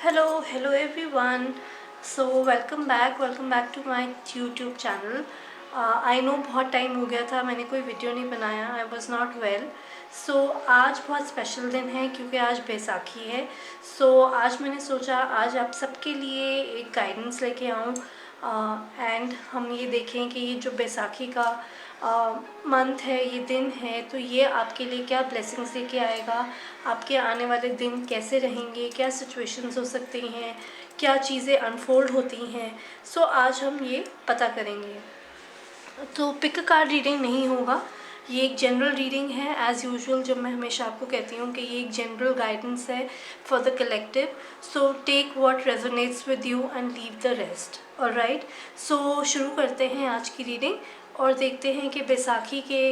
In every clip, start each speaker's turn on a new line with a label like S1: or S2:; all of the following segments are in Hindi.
S1: Hello everyone. So welcome back to my YouTube channel. I know बहुत टाइम हो गया था, मैंने कोई वीडियो नहीं बनाया. I was not well. So आज बहुत स्पेशल दिन है क्योंकि आज बैसाखी है. So आज मैंने सोचा आज आप सबके लिए एक गाइडेंस लेके आऊँ एंड हम ये देखें कि ये जो बैसाखी का मंथ है, ये दिन है, तो ये आपके लिए क्या ब्लेसिंग्स लेके आएगा, आपके आने वाले दिन कैसे रहेंगे, क्या सिचुएशंस हो सकती हैं, क्या चीज़ें अनफोल्ड होती हैं. सो आज हम ये पता करेंगे. तो पिक कार्ड रीडिंग नहीं होगा, ये एक जनरल रीडिंग है. एज़ यूजुअल जब मैं हमेशा आपको कहती हूँ कि ये एक जनरल गाइडेंस है for the collective. So take what resonates with you and leave the rest. Alright, so शुरू करते हैं आज की रीडिंग और देखते हैं कि बैसाखी के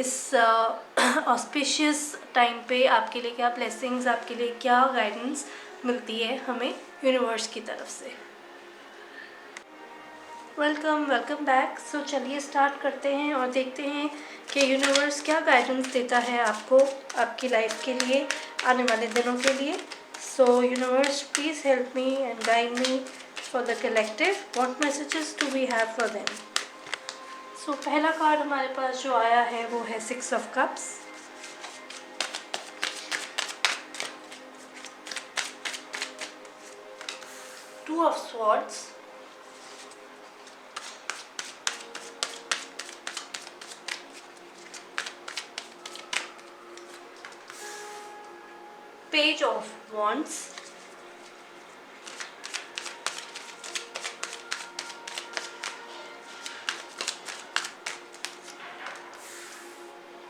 S1: इस ऑस्पिशियस टाइम पे आपके लिए क्या ब्लेसिंग्स, आपके लिए क्या गाइडेंस मिलती है हमें यूनिवर्स की तरफ से. Welcome back. सो चलिए स्टार्ट करते हैं और देखते हैं कि यूनिवर्स क्या गाइडेंस देता है आपको आपकी लाइफ के लिए, आने वाले दिनों के लिए. So universe please help me and guide me for the collective. What messages do we have for them. So पहला कार्ड हमारे पास जो आया है वो है 6 of cups. Two of swords, Page of Wands,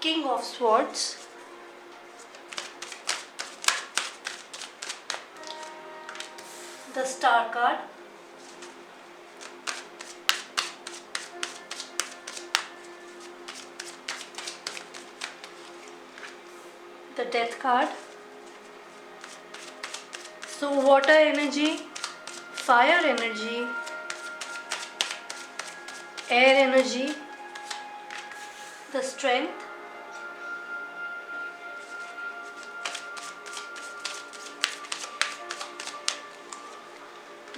S1: King of Swords, the Star card, the Death card. So water energy, fire energy, air energy, the Strength,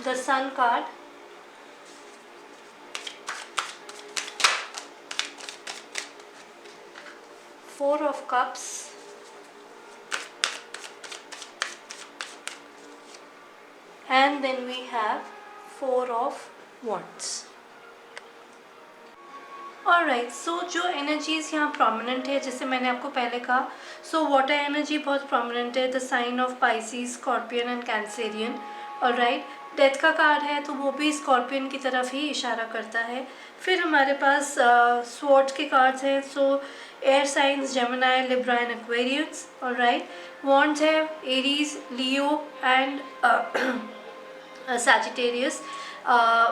S1: the Sun card, Four of Cups, and then we have Four of Wands. Alright, so जो एनर्जीज़ यहाँ प्रोमिनेंट है, जैसे मैंने आपको पहले कहा, सो वाटर एनर्जी बहुत प्रोमिनेंट है, the sign of Pisces, scorpion and Cancerian. Alright, death का कार्ड है तो वो भी स्कॉर्पियन की तरफ ही इशारा करता है. फिर हमारे पास स्वॉर्ड्स के कार्ड्स हैं, सो air science, Gemini, Libra and Aquarius. Alright, wands है एरीज, लियो एंड सैजिटेरियस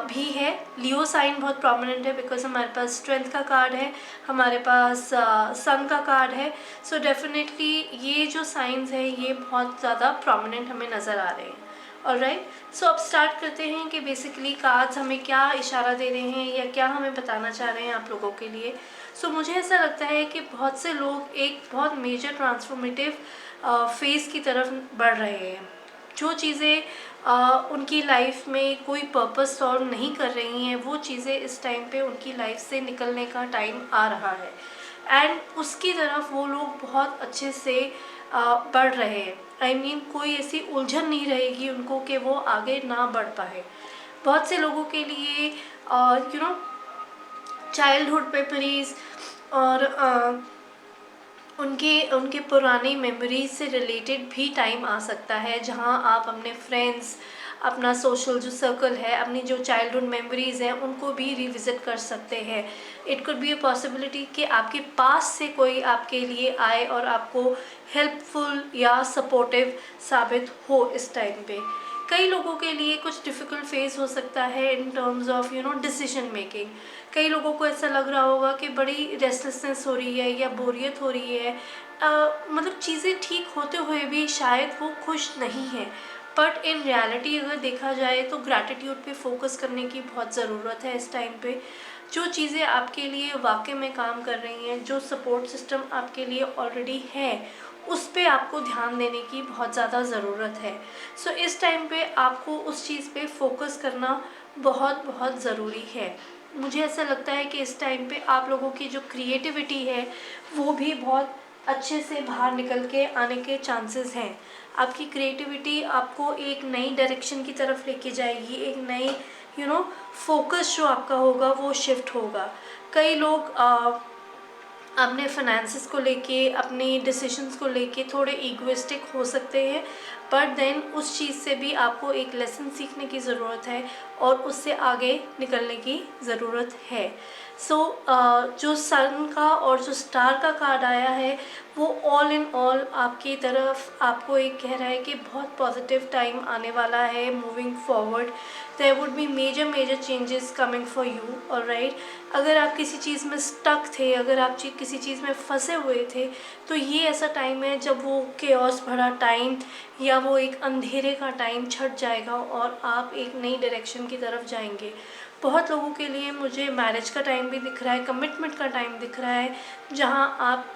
S1: भी है. लियो साइन बहुत प्रोमिनेंट है बिकॉज हमारे पास स्ट्रेंथ का कार्ड है, हमारे पास सन का कार्ड है. सो डेफिनेटली ये जो साइंस है ये बहुत ज़्यादा प्रोमिनेंट हमें नज़र आ रहे हैं. ऑलराइट, सो अब स्टार्ट करते हैं कि बेसिकली कार्ड्स हमें क्या इशारा दे रहे हैं या क्या हमें बताना चाह रहे हैं आप लोगों के लिए. सो मुझे ऐसा लगता है कि बहुत से लोग एक बहुत मेजर ट्रांसफॉर्मेटिव फेज़ की तरफ बढ़ रहे हैं. जो चीज़ें उनकी लाइफ में कोई पर्पस सॉल्व नहीं कर रही हैं, वो चीज़ें इस टाइम पे उनकी लाइफ से निकलने का टाइम आ रहा है एंड उसकी तरफ वो लोग बहुत अच्छे से बढ़ रहे हैं. आई मीन कोई ऐसी उलझन नहीं रहेगी उनको कि वो आगे ना बढ़ पाए. बहुत से लोगों के लिए यू नो चाइल्डहुड मेमोरीज और उनके पुरानी मेमोरीज से रिलेटेड भी टाइम आ सकता है जहां आप अपने फ्रेंड्स, अपना सोशल जो सर्कल है, अपनी जो चाइल्डहुड मेमोरीज़ हैं उनको भी रिविज़िट कर सकते हैं. It could be a possibility कि आपके पास से कोई आपके लिए आए और आपको हेल्पफुल या सपोर्टिव साबित हो इस टाइम पे. कई लोगों के लिए कुछ डिफ़िकल्ट फेस हो सकता है in terms of decision making. कई लोगों को ऐसा लग रहा होगा कि बड़ी रेस्टलेसनेस हो रही है या बोरियत हो रही है, मतलब चीज़ें ठीक होते हुए भी शायद वो खुश नहीं है. बट इन रियलिटी अगर देखा जाए तो ग्रैटिट्यूड पे फोकस करने की बहुत ज़रूरत है इस टाइम पे. जो चीज़ें आपके लिए वाकई में काम कर रही हैं, जो सपोर्ट सिस्टम आपके लिए ऑलरेडी है, उस पे आपको ध्यान देने की बहुत ज़्यादा ज़रूरत है। सो इस टाइम पे आपको उस चीज़ पे फोकस करना बहुत बहुत ज़रूरी है। मुझे ऐसा लगता है कि इस टाइम पे आप लोगों की जो क्रिएटिविटी है वो भी बहुत अच्छे से बाहर निकल के आने के चांसेस हैं। आपकी क्रिएटिविटी आपको एक नई डायरेक्शन की तरफ लेके जाएगी, एक नई फोकस जो आपका होगा वो शिफ्ट होगा। कई लोग अपने फाइनेंसिस को लेके, अपने डिसीजंस को लेके थोड़े ईगोइस्टिक हो सकते हैं, बट देन उस चीज़ से भी आपको एक लेसन सीखने की ज़रूरत है और उससे आगे निकलने की ज़रूरत है। सो जो सन का और जो स्टार का कार्ड आया है वो ऑल इन ऑल आपकी तरफ आपको एक कह रहा है कि बहुत पॉजिटिव टाइम आने वाला है। Moving forward there would be major changes coming for you, alright. अगर आप किसी चीज़ में स्टक थे, अगर आप किसी चीज़ में फंसे हुए थे, तो ये ऐसा टाइम है जब वो केओस भरा टाइम या वो एक अंधेरे का टाइम छट जाएगा और आप एक नई डायरेक्शन की तरफ जाएंगे। बहुत लोगों के लिए मुझे मैरिज का टाइम भी दिख रहा है, कमिटमेंट का टाइम दिख रहा है, जहाँ आप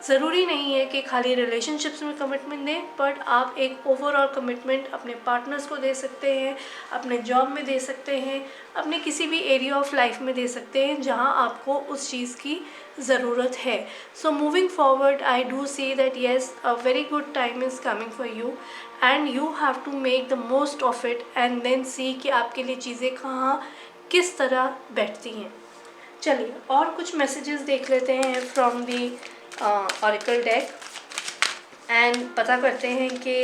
S1: ज़रूरी नहीं है कि खाली रिलेशनशिप्स में कमिटमेंट दें, बट आप एक ओवरऑल कमिटमेंट अपने पार्टनर्स को दे सकते हैं, अपने जॉब में दे सकते हैं, अपने किसी भी एरिया ऑफ लाइफ में दे सकते हैं जहां आपको उस चीज़ की ज़रूरत है। So moving forward I do see that yes a very good time is coming for you and you have to make the most of it and then see कि आपके लिए चीज़ें कहाँ किस तरह बैठती हैं। चलिए और कुछ मैसेजेस देख लेते हैं from the oracle deck and पता करते हैं कि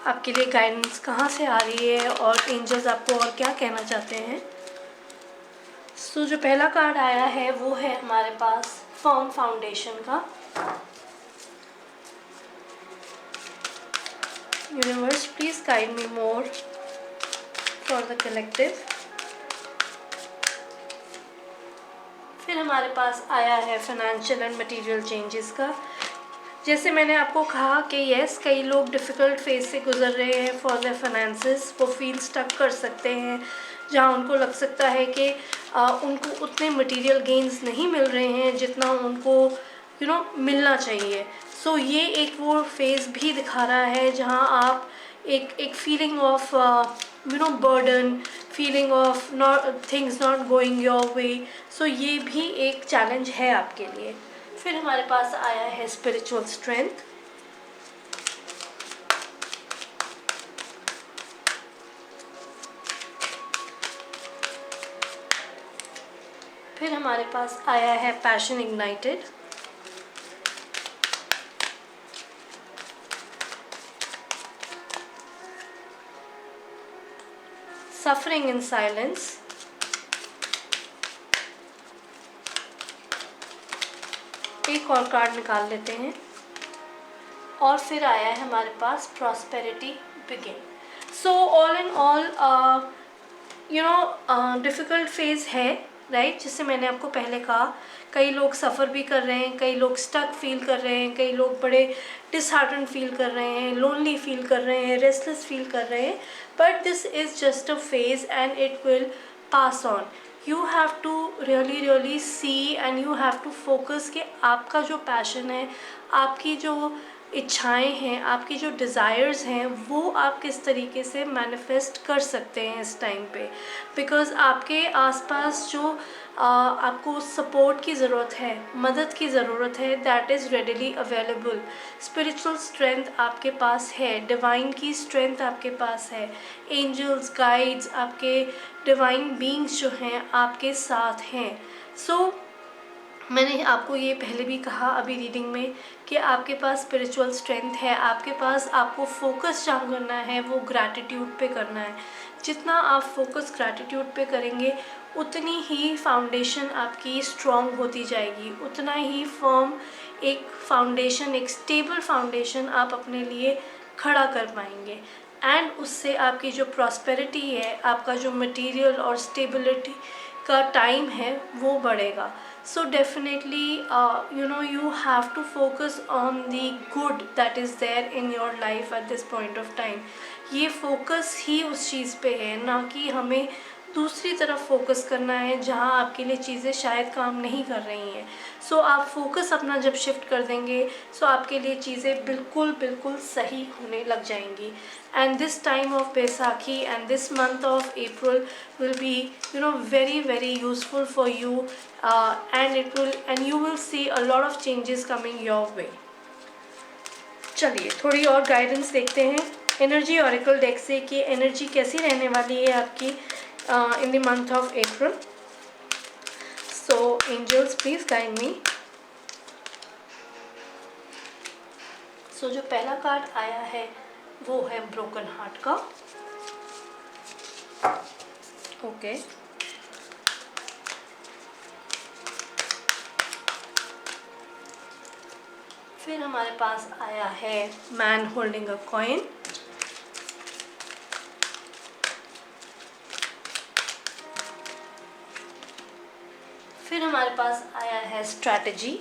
S1: आपके लिए गाइडेंस कहाँ से आ रही है और एंजल्स आपको और क्या कहना चाहते हैं। सो जो पहला कार्ड आया है वो है हमारे पास फर्म फाउंडेशन का। Universe please guide me more for the collective. फिर हमारे पास आया है फाइनेंशियल एंड मटेरियल चेंजेस का। जैसे मैंने आपको कहा कि यस कई लोग डिफ़िकल्ट फेज से गुजर रहे हैं फॉर देयर फाइनेंसेस। वो फील स्टक कर सकते हैं जहाँ उनको लग सकता है कि उनको उतने मटेरियल गेन्स नहीं मिल रहे हैं जितना उनको मिलना चाहिए। सो ये एक वो फेज़ भी दिखा रहा है जहाँ आप एक feeling of burden, feeling of things not going your way. So ये भी एक चैलेंज है आपके लिए। फिर हमारे पास आया है स्पिरिचुअल स्ट्रेंथ। फिर हमारे पास आया है passion ignited. Suffering in silence. एक और कार्ड निकाल लेते हैं और फिर आया है हमारे पास prosperity begin. So all in all difficult phase है, राइट। जिससे मैंने आपको पहले कहा कई लोग सफ़र भी कर रहे हैं, कई लोग स्टक फील कर रहे हैं, कई लोग बड़े डिसहार्टन फील कर रहे हैं, लोनली फील कर रहे हैं, रेस्टलेस फील कर रहे हैं, but this is just a phase and it will pass on. You have to really see and you have to focus कि आपका जो पैशन है, आपकी जो इच्छाएं हैं, आपकी जो डिज़ायर्स हैं, वो आप किस तरीके से मैनिफेस्ट कर सकते हैं इस टाइम पे। बिकॉज़ आपके आसपास जो आपको सपोर्ट की ज़रूरत है, मदद की ज़रूरत है, that is readily available. Spiritual strength आपके पास है, डिवाइन की स्ट्रेंथ आपके पास है, एंजल्स गाइड्स आपके डिवाइन बीइंग्स जो हैं आपके साथ हैं। सो मैंने आपको ये पहले भी कहा अभी रीडिंग में कि आपके पास स्पिरिचुअल स्ट्रेंथ है, आपके पास आपको फोकस जहाँ करना है वो ग्रैटिट्यूड पे करना है। जितना आप फोकस ग्रैटिट्यूड पे करेंगे उतनी ही फाउंडेशन आपकी स्ट्रॉन्ग होती जाएगी, उतना ही फर्म एक फाउंडेशन, एक स्टेबल फाउंडेशन आप अपने लिए खड़ा कर पाएंगे एंड उससे आपकी जो प्रॉस्पेरिटी है, आपका जो मटेरियल और स्टेबिलिटी का टाइम है वो बढ़ेगा। So definitely you have to focus on the good that is there in your life at this point of time. ये फोकस ही उस चीज़ पे है, ना कि हमें दूसरी तरफ फोकस करना है जहाँ आपके लिए चीज़ें शायद काम नहीं कर रही हैं। सो आप फोकस अपना जब शिफ्ट कर देंगे, सो आपके लिए चीज़ें बिल्कुल बिल्कुल सही होने लग जाएंगी। And this time of Baisakhi and this month of April will be very very useful for you, and you will see a lot of changes coming your way. चलिए थोड़ी और गाइडेंस देखते हैं एनर्जी ऑरेकल डेक से कि एनर्जी कैसी रहने वाली है आपकी in the month of April. So angels please guide me. So जो पहला कार्ड आया है वो है ब्रोकन हार्ट का। ओके फिर हमारे पास आया है मैन होल्डिंग अ कॉइन। फिर हमारे पास आया है स्ट्रैटेजी।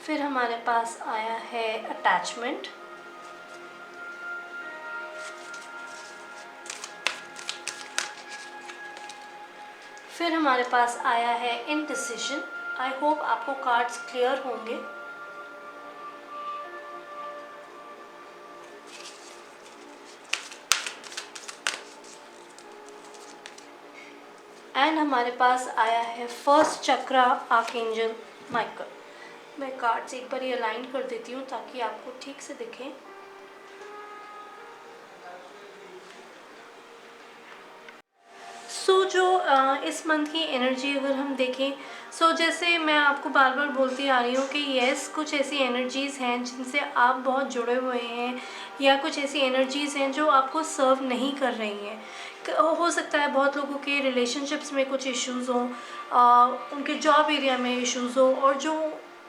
S1: फिर हमारे पास आया है अटैचमेंट। फिर हमारे पास आया है इनडिसिजन। आई होप आपको कार्ड्स क्लियर होंगे। एंड हमारे पास आया है फर्स्ट चक्रा आर्कएंजल माइकल। मैं कार्ड्स एक बार अलाइन कर देती हूँ ताकि आपको ठीक से दिखें। सो जो इस मंथ की एनर्जी अगर हम देखें, सो जैसे मैं आपको बार बार बोलती आ रही हूँ कि यस कुछ ऐसी एनर्जीज़ हैं जिनसे आप बहुत जुड़े हुए हैं, या कुछ ऐसी एनर्जीज़ हैं जो आपको सर्व नहीं कर रही हैं। हो सकता है बहुत लोगों के रिलेशनशिप्स में कुछ इश्यूज़ हों, उनके जॉब एरिया में इश्यूज़ हो, और जो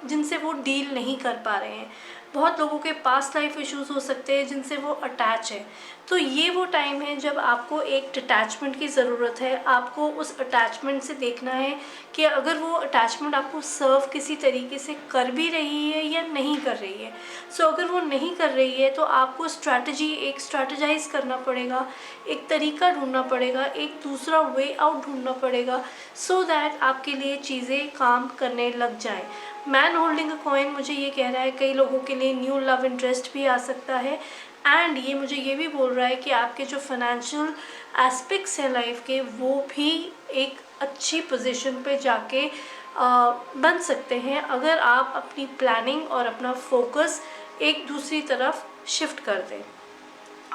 S1: जिनसे वो डील नहीं कर पा रहे हैं। बहुत लोगों के पास्ट लाइफ इश्यूज़ हो सकते हैं जिनसे वो अटैच है। तो ये वो टाइम है जब आपको एक डिटैचमेंट की ज़रूरत है। आपको उस अटैचमेंट से देखना है कि अगर वो अटैचमेंट आपको सर्व किसी तरीके से कर भी रही है या नहीं कर रही है। सो अगर वो नहीं कर रही है तो आपको स्ट्रैटेजाइज करना पड़ेगा, एक तरीका ढूंढना पड़ेगा, एक दूसरा वे आउट ढूंढना पड़ेगा, सो दैट आपके लिए चीज़ें काम करने लग जाएं। मैन होल्डिंग अ कॉइन मुझे ये कह रहा है कई लोगों के लिए न्यू लव इंटरेस्ट भी आ सकता है। एंड ये मुझे ये भी बोल रहा है कि आपके जो फाइनेंशियल एस्पेक्ट्स हैं लाइफ के, वो भी एक अच्छी पोजीशन पे जाके बन सकते हैं अगर आप अपनी प्लानिंग और अपना फोकस एक दूसरी तरफ शिफ्ट कर दें।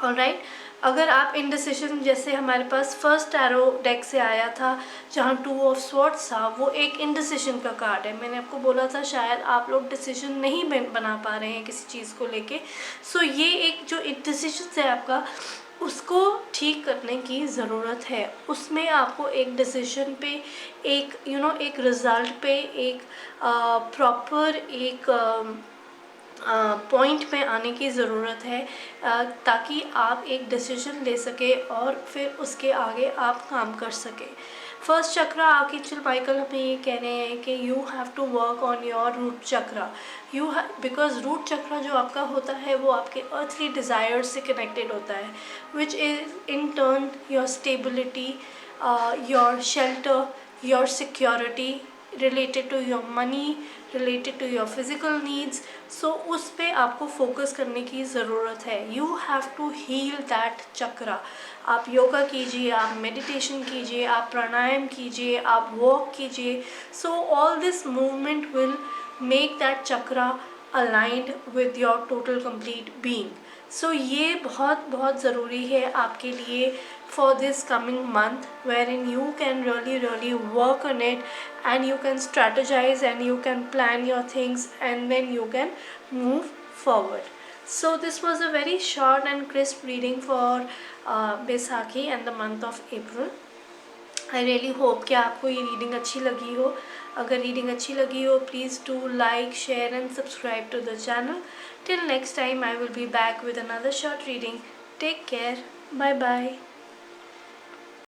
S1: ऑलराइट, अगर आप इनडिसिजन, जैसे हमारे पास फर्स्ट टैरो डेक से आया था जहाँ 2 ऑफ स्वॉर्ड्स था, वो एक इनडिसिजन का कार्ड है। मैंने आपको बोला था शायद आप लोग डिसीजन नहीं बना पा रहे हैं किसी चीज़ को लेके। सो ये एक जो डिसीजन है आपका, उसको ठीक करने की ज़रूरत है। उसमें आपको एक डिसीजन पे, एक एक रिज़ल्ट पे, एक प्रॉपर एक पॉइंट में आने की ज़रूरत है, ताकि आप एक डिसीजन ले सके और फिर उसके आगे आप काम कर सके। फर्स्ट चक्रा आर्कएंजल माइकल हमें ये कह रहे हैं कि you have to work on your root chakra. Because root chakra जो आपका होता है वो आपके अर्थली डिज़ायर्स से कनेक्टेड होता है, which is in turn your stability, your shelter, your security, related to your money, related to your physical needs. So उस पर आपको फोकस करने की ज़रूरत है। You have to heal that chakra. आप योगा कीजिए, आप मेडिटेशन कीजिए, आप प्राणायाम कीजिए, आप वॉक कीजिए। So all this movement will make that chakra aligned with your total complete being. So ये बहुत बहुत ज़रूरी है आपके लिए for this coming month, wherein you can really work on it, and you can strategize and you can plan your things, and then you can move forward. So this was a very short and crisp reading for Baisakhi and the month of April. I really hope कि आपको ये रीडिंग अच्छी लगी हो। अगर रीडिंग अच्छी लगी हो, please do like, share and subscribe to the channel. Till next time, I will be back with another short reading. Take care. Bye bye.